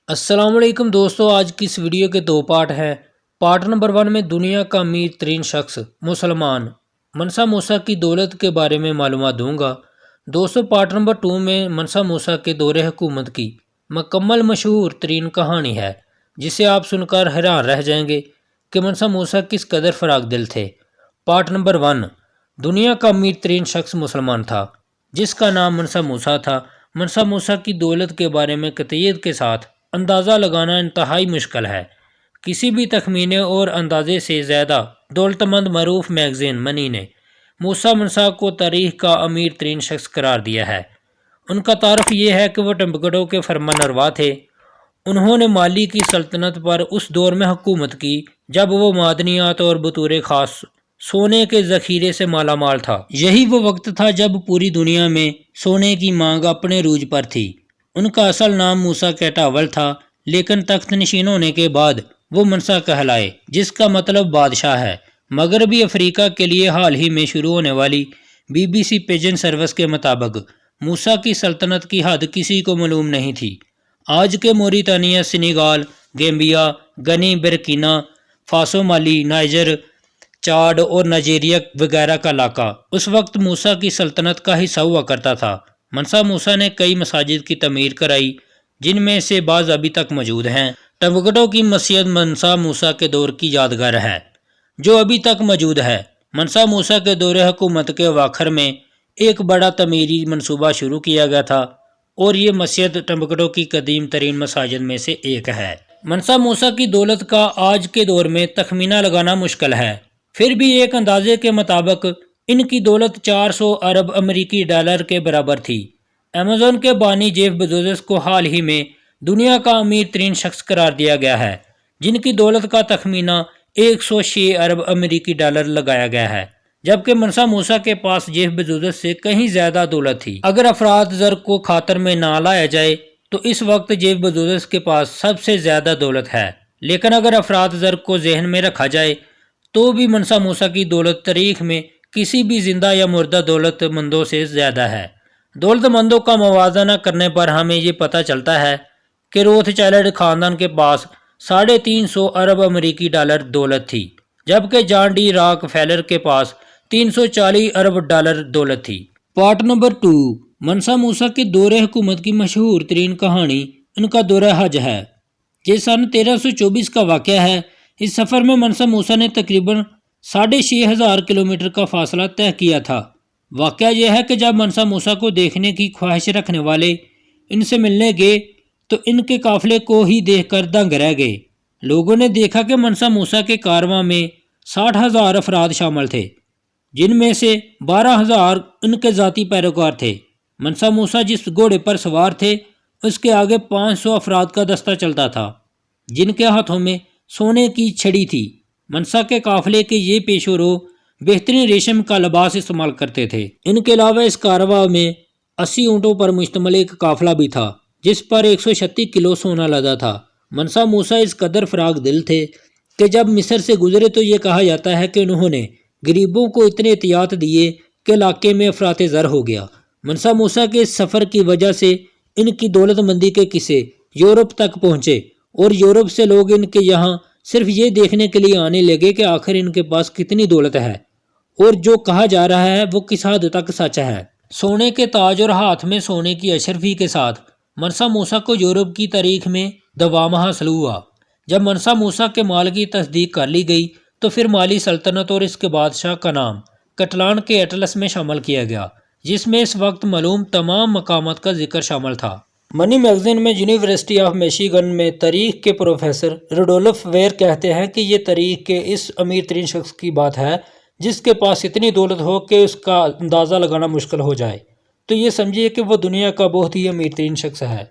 अस्सलाम वालेकुम दोस्तों, आज की इस वीडियो के दो पार्ट हैं। पार्ट नंबर 1 में दुनिया का अमीर तरीन शख्स मुसलमान मनसा मूसा की दौलत के बारे में मालूमात दूंगा। दोस्तों, पार्ट नंबर 2 में मनसा मूसा के दौरे हुकूमत की मुकम्मल मशहूर तरीन कहानी है, जिसे आप सुनकर हैरान रह जाएंगे कि मनसा मूसा किस कदर फराग दिल थे। पार्ट नंबर 1, दुनिया का अमीर तरीन शख्स मुसलमान था, जिसका नाम मनसा मूसा था। मनसा मूसा की दौलत के बारे में कतईयत के साथ अंदाज़ा लगाना इंतहाई मुश्किल है। किसी भी तखमीने और अंदाजे से ज़्यादा दौलतमंद मरूफ मैगज़ीन मनी ने मूसा मनसा को तारीख का अमीर तरीन शख्स करार दिया है। उनका तारफ़ ये है कि वह टिम्बकटो के फरमानरवा थे। उन्होंने माली की सल्तनत पर उस दौर में हुकूमत की जब वो मादनियात और बतौर ख़ास सोने के ज़ख़ीरे से माला माल था। यही वो वक्त था जब पूरी दुनिया में सोने की मांग अपने रूज पर थी। उनका असल नाम मूसा कैटावल था, लेकिन तख्त नशीन होने के बाद वो मनसा कहलाए, जिसका मतलब बादशाह है। मगरबी अफ्रीका के लिए हाल ही में शुरू होने वाली BBC पिजन सर्विस के मुताबिक मूसा की सल्तनत की हद किसी को मालूम नहीं थी। आज के मोरितानिया, सेनेगाल, गैम्बिया, गनी, बरकीना फासो, माली, नाइजर, चाड और नाइजीरिया वगैरह का इलाका उस वक्त मूसा की सल्तनत का हिस्सा हुआ करता था। मनसा मूसा ने कई मसाजिद की तमीर कराई, जिनमें से बाज़ अभी तक मौजूद हैं। टिम्बकटो की मस्जिद मनसा मूसा के दौर की यादगार है, जो अभी तक मौजूद है। मनसा मूसा के दौरे हुकूमत के अवाखर में एक बड़ा तमीरी मनसूबा शुरू किया गया था, और ये मस्जिद टिम्बकटो की कदीम तरीन मसाजिद में से एक है। मनसा मूसा की दौलत का आज के दौर में तखमीना लगाना मुश्किल है, फिर भी एक अंदाजे के मुताबिक इनकी दौलत 400 अरब अमेरिकी डॉलर के बराबर थी। अमेज़न के बानी जेफ बेज़ोस को हाल ही में दुनिया का अमीर तरीन शख्स करार दिया गया है, जिनकी दौलत का तखमीना 106 अरब अमेरिकी डॉलर लगाया गया है, जबकि मनसा मूसा के पास जेफ बेज़ोस से कहीं ज़्यादा दौलत थी। अगर अफराद ज़र को खातर में ना लाया जाए तो इस वक्त जेफ बेज़ोस के पास सबसे ज़्यादा दौलत है, लेकिन अगर अफराद ज़र को जहन में रखा जाए तो भी मनसा मूसा की दौलत तारीख में किसी भी जिंदा या मुर्दा दौलतमंदों से ज़्यादा है। दौलतमंदों का मवाजना करने पर हमें ये पता चलता है कि रोथचाइल्ड ख़ानदान के पास 350 अरब अमेरिकी डॉलर दौलत थी, जबकि जॉन डी रॉकफेलर के पास 340 अरब डॉलर दौलत थी। पार्ट नंबर 2, मनसा मूसा के दौरे हुकूमत की मशहूर तरीन कहानी उनका दौरा हज है। ये सन 1324 का वाक़या है। इस सफ़र में मनसा मूसा ने तकरीबन 6500 किलोमीटर का फासला तय किया था। वाक़या यह है कि जब मनसा मूसा को देखने की ख्वाहिश रखने वाले इनसे मिलने गए तो इनके काफिले को ही देखकर दंग रह गए। लोगों ने देखा कि मनसा मूसा के कारवां में 60,000 अफराद शामिल थे, जिनमें से 12,000 इनके ज़ाती पैरोकार थे। मनसा मूसा जिस घोड़े पर सवार थे, उसके आगे 500 अफराद का दस्ता चलता था, जिनके हाथों में सोने की छड़ी थी। मनसा के काफिले के ये पेशोरो बेहतरीन रेशम का लिबास इस्तेमाल करते थे। इनके अलावा इस कारवां में 80 ऊँटों पर मुश्तमिल एक काफिला भी था, जिस पर 136 किलो सोना लदा था। मनसा मूसा इस कदर फराग दिल थे कि जब मिस्र से गुजरे तो ये कहा जाता है कि उन्होंने गरीबों को इतने एहतियात दिए कि इलाके में अफरात ज़र हो गया। मनसा मूसा के इस सफ़र की वजह से इनकी दौलतमंदी के किस्से यूरोप तक पहुँचे, और यूरोप से लोग इनके यहाँ सिर्फ ये देखने के लिए आने लगे कि आखिर इनके पास कितनी दौलत है, और जो कहा जा रहा है वो किस हद तक सच है। सोने के ताज और हाथ में सोने की अशरफी के साथ मनसा मूसा को यूरोप की तारीख में दवाम हासिल हुआ। जब मनसा मूसा के माल की तस्दीक कर ली गई तो फिर माली सल्तनत और इसके बादशाह का नाम कटलान के एटलस में शामिल किया गया, जिसमें इस वक्त मालूम तमाम मकामात का जिक्र शामिल था। मनी मैगजीन में यूनिवर्सिटी ऑफ मिशिगन में तारीख के प्रोफेसर रुडोल्फ वेयर कहते हैं कि ये तारीख के इस अमीर तरीन शख्स की बात है जिसके पास इतनी दौलत हो कि उसका अंदाज़ा लगाना मुश्किल हो जाए। तो ये समझिए कि वो दुनिया का बहुत ही अमीर तरीन शख्स है।